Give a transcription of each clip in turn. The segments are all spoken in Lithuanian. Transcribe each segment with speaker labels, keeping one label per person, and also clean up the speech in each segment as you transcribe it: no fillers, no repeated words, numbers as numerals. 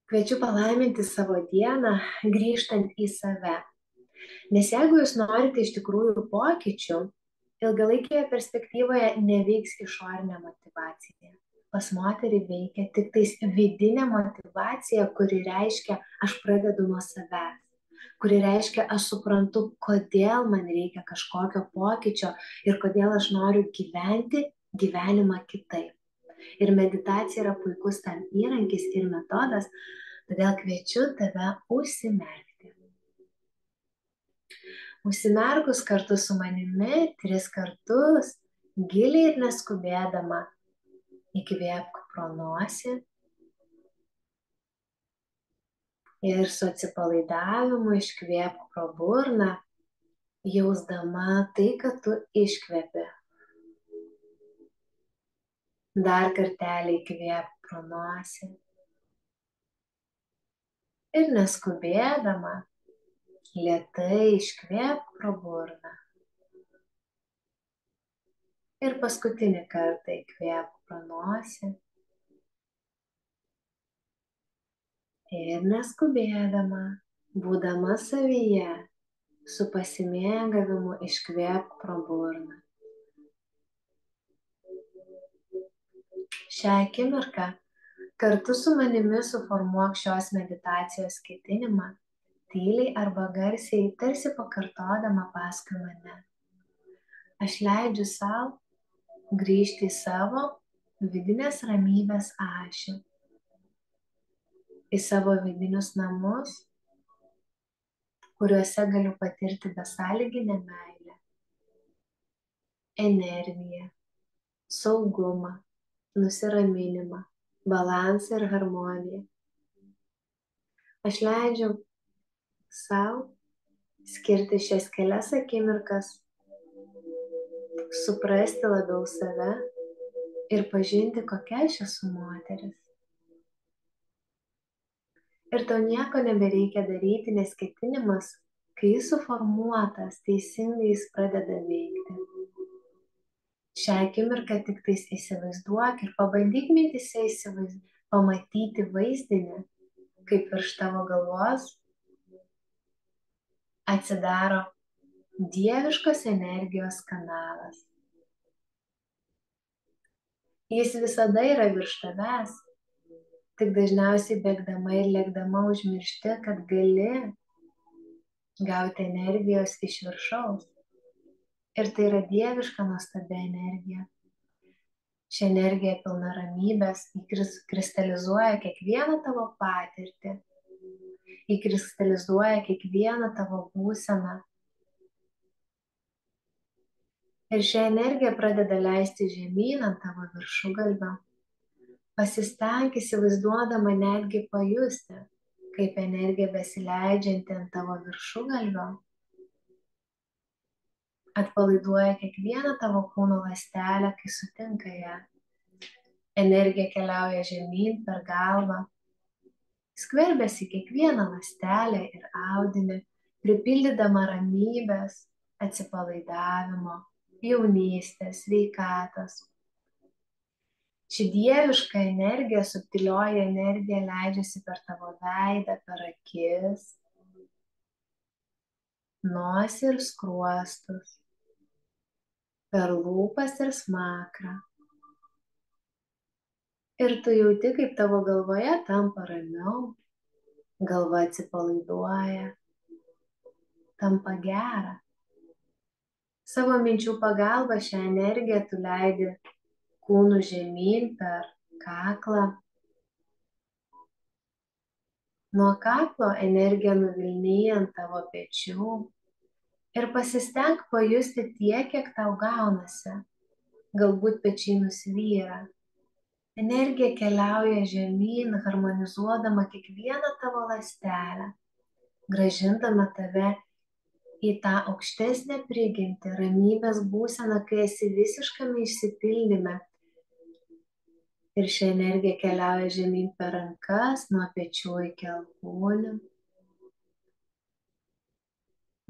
Speaker 1: Kviečiu palaiminti savo dieną, grįžtant į save. Nes jeigu jūs norite iš tikrųjų pokyčių, ilgalaikėje perspektyvoje neveiks išorinė motyvacija. Pas moterį veikia tik tais vidinė motyvacija, kuri reiškia, aš pradedu nuo savęs. Kuri reiškia, aš suprantu, kodėl man reikia kažkokio pokyčio ir kodėl aš noriu gyventi gyvenimą kitaip. Ir meditacija yra puikus tam įrankis ir metodas, todėl kviečiu tave užsimerkti. Užsimerkus kartu su manimi 3 kartus, giliai ir neskubėdama, įkvėpk pro nosį ir su atsipalaidavimu iškvėpk pro burną, jausdama tai, kad tu iškvėpi. Dar kartelį įkvėpk pro nosį ir neskubėdama, lėtai iškvėpk pro burną. Ir paskutinį kartą įkvėpk pro nosį. Ir neskubėdama, būdama savyje, su pasimėgavimu iškvėpk pro burną. Šią akimirką kartu su manimi suformuok šios meditacijos ketinimą, tyliai arba garsiai, tarsi pakartodama paskui mane. Aš leidžiu sau grįžti į savo vidinės ramybės ašį, į savo vidinius namus, kuriuose galiu patirti besąlyginę meilę, energiją, saugumą, nusiraminimą, balansą ir harmoniją. Aš leidžiu sau skirti šias kelias akimirkas, suprasti labiau save ir pažinti, kokia aš esu moteris. Ir tau nieko nebereikia daryti, nes ketinimas, kai jis suformuotas, teisingai jis pradeda veikti. Šią akimirką tik tais įsivaizduok ir pabandyk mintyse pamatyti vaizdinį, kaip virš tavo galvos atsidaro dieviškos energijos kanalas. Jis visada yra virš tavęs, tik dažniausiai bėgdama ir lėkdama užmiršti, kad gali gauti energijos iš viršaus. Ir tai yra dieviška nuostabi energija. Ši energija pilna ramybės, kristalizuoja kiekvieną tavo patirtį, kristalizuoja kiekvieną tavo būseną. Ir ši energija pradeda leisti žemyn ant tavo viršugalvio. Pasistenk įsivaizduodama netgi pajusti, kaip energija besileidžianti ant tavo viršugalvio atpalaiduoja kiekvieną tavo kūno ląstelę, kai sutinka ją. Energija keliauja žemyn per galvą, skverbiasi kiekvieną ląstelę ir audinį, pripildydama ramybės, atsipalaidavimo, jaunystės, sveikatos. Ši dieviška energija, subtilioji energija leidžiasi per tavo veidą, per akis, nosį ir skruostus, per lūpas ir smakrą. Ir tu jauti, kaip tavo galvoje tampa ramiau, galva atsipalaiduoja, tampa gera. Savo minčių pagalba šią energiją tu leidi kūnu žemyn per kaklą. Nuo kaklo energija nuvilnyja ant tavo pečių ir pasistenk pajusti tiek, kiek tau gaunasi. Galbūt pečiai nusvyra. Energija keliauja žemyn, harmonizuodama kiekvieną tavo ląstelę, grąžindama tave į tą aukštesnę prigimtį, ramybės būseną, kai esi visiškame išsipildyme. Ir ši energija keliauja žemyn per rankas, nuo pečių iki alkūnių,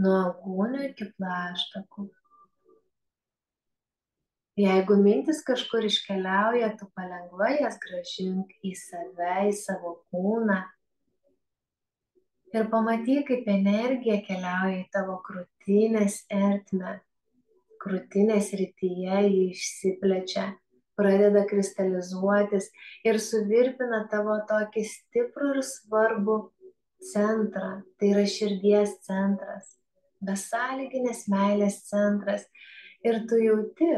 Speaker 1: nuo alkūnių iki plaštakų. Jeigu mintis kažkur iškeliauja, tu palengva jas grąžink į save, į savo kūną, Ir pamatyk, kaip energija keliauja į tavo krūtinės ertmę. Krūtinės srityje ji išsiplečia, pradeda kristalizuotis ir suvirpina tavo tokį stiprų ir svarbų centrą. Tai yra širdies centras, besąlyginės meilės centras. Ir tu jauti,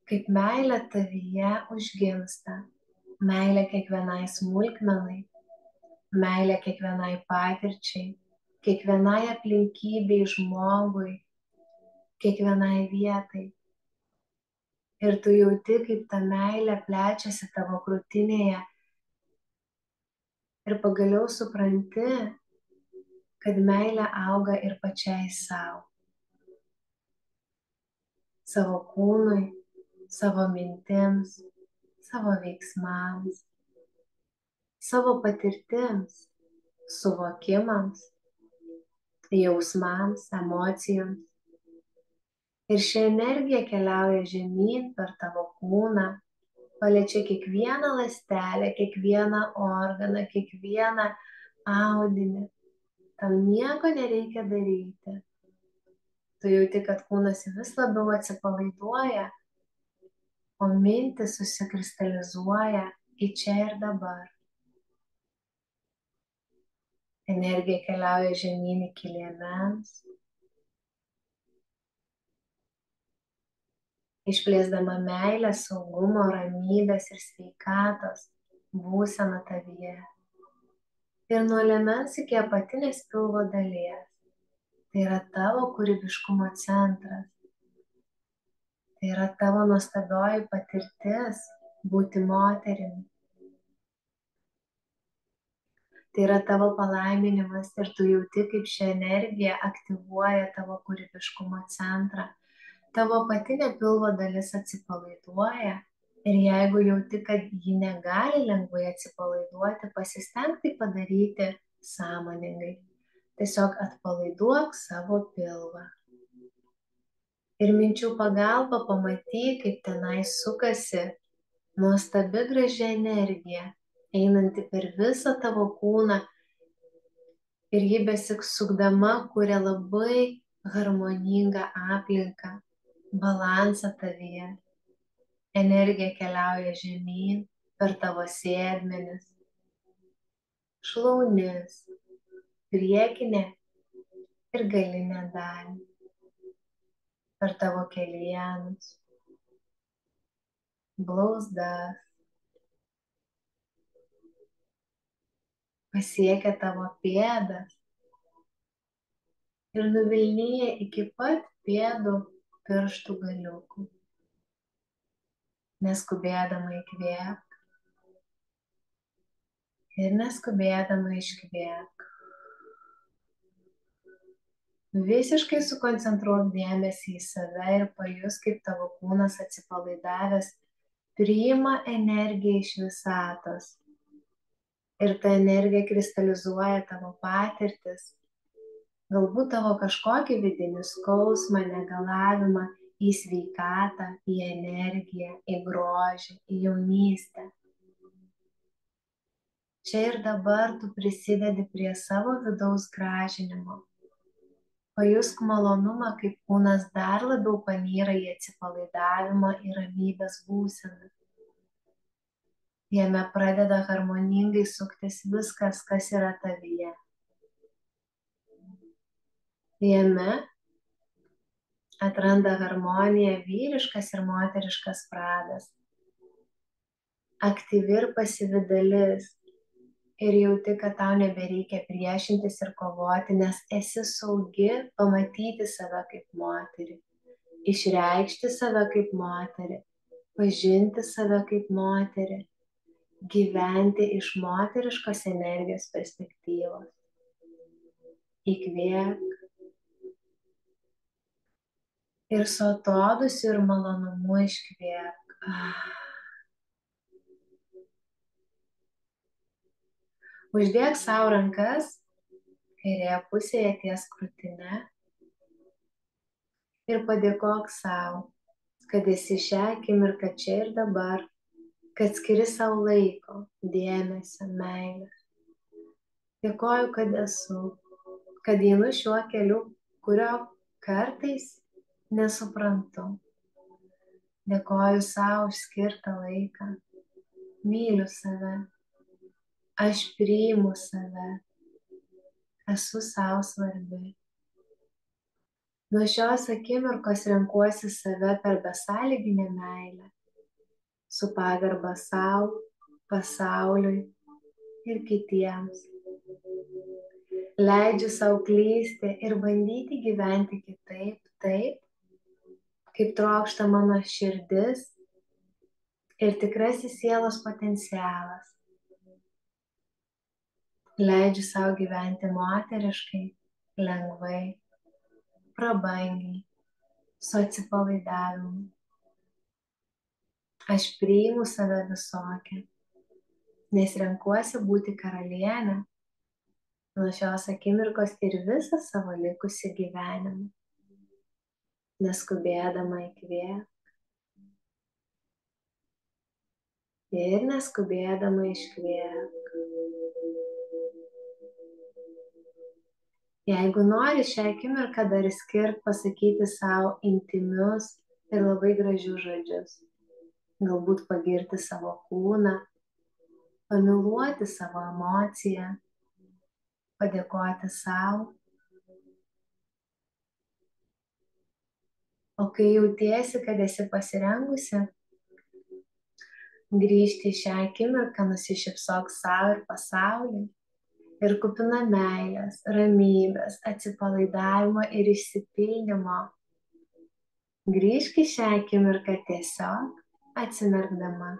Speaker 1: kaip meilė tavyje užgimsta. Meilė kiekvienai smulkmenai, meilė kiekvienai patirčiai, kiekvienai aplinkybei, žmogui, kiekvienai vietai. Ir tu jauti, kaip ta meilė plečiasi tavo krūtinėje. Ir pagaliau supranti, kad meilė auga ir pačiai savo. Savo kūnui, savo mintims, savo veiksmams, savo patirtims, suvokimams, jausmams, emocijoms. Ir ši energija keliauja žemyn per tavo kūną, paliečia kiekvieną ląstelę, kiekvieną organą, kiekvieną audinį. Tau nieko nereikia daryti. Tu jauti, kad kūnas vis labiau atsipalaiduoja, o mintis susikristalizuoja į čia ir dabar. Energija keliauja žemyn iki liemens, išplėsdama meilę, saugumo, ramybės ir sveikatos būseną tavyje. Ir nuo liemens iki apatinės pilvo dalies. Tai yra tavo kūrybiškumo centras. Tai yra tavo nuostabioji patirtis būti moterimi. Tai yra tavo palaiminimas ir tu jauti, kaip ši energija aktyvuoja tavo kūrybiškumo centrą. Tavo apatinė pilvo dalis atsipalaiduoja ir jeigu jauti, kad ji negali lengvai atsipalaiduoti, pasistenk tai padaryti sąmoningai. Tiesiog atpalaiduok savo pilvą. Ir minčių pagalba pamatyk, kaip tenai sukasi nuostabi graži energija, einanti per visą tavo kūną ir ji besiksukdama kuria labai harmoningą aplinką, balansą tavyje. Energija keliauja žemyn per tavo sėdmenis, šlaunis, priekinę ir galinę dalį, per tavo kelienus, blauzdas, pasiekia tavo pėdas ir nuvilnyja iki pat pėdų pirštų galiukų. Neskubėdama įkvėpk ir neskubėdama iškvėpk. Visiškai sukoncentruok dėmesį į save ir pajus, kaip tavo kūnas atsipalaidavęs priima energiją iš visatos. Ir ta energija kristalizuoja tavo patirtis, galbūt tavo kažkokį vidinį skausmą, negalavimą į sveikatą, į energiją, į grožį, į jaunystę. Čia ir dabar tu prisidedi prie savo vidaus gražinimo. Pajusk malonumą, kaip kūnas dar labiau panyra į atsipalaidavimą ir ramybės būseną. Jame pradeda harmoningai suktis viskas, kas yra tavyje. Jame atranda harmoniją vyriškas ir moteriškas pradas. Aktyvi ir pasyvi dalis. Ir jauti, kad tau nebereikia priešintis ir kovoti, nes esi saugi pamatyti save kaip moterį, išreikšti save kaip moterį, pažinti save kaip moterį, gyventi iš moteriškos energijos perspektyvos. Įkvėpk ir su atodūsiu ir malonumu iškvėpk. Uždėk savo rankas kairėje pusėje ties krūtine ir padėkok savo, kad esi šią akimirką čia ir dabar, kad skiri savo laiko, dėmesio, meilės. Dėkoju, kad esu, kad einu šiuo keliu, kurio kartais nesuprantu. Dėkoju savo už skirtą laiką. Myliu save. Aš priimu save. Esu savo svarbi. Nuo šios akimirkos renkuosi save per besąlyginę meilę, su pagarba savo, pasauliui ir kitiems. Leidžiu savo klysti ir bandyti gyventi kitaip, taip, kaip trokšta mano širdis ir tikrasis sielos potencialas. Leidžiu savo gyventi moteriškai, lengvai, prabangiai, su atsipalaidavimu. Aš priimu save visokią, nes renkuosi būti karalienė nuo šios akimirkos ir visą savo likusį gyvenimą. Neskubėdama įkvėpti ir neskubėdama iškvėpti. Jeigu nori šią akimirką dar skirti pasakyti savo intimius ir labai gražius žodžius, galbūt pagirti savo kūną, pamyluoti savo emociją, padėkoti savo. O kai jautiesi, kad esi pasirengusi, grįžti į šią akimirką, nusišypsok savo ir pasauliui ir kupina meilės, ramybės, atsipalaidavimo ir išsipildymo. Grįžk į šią akimirką tiesiog atsimerkdama.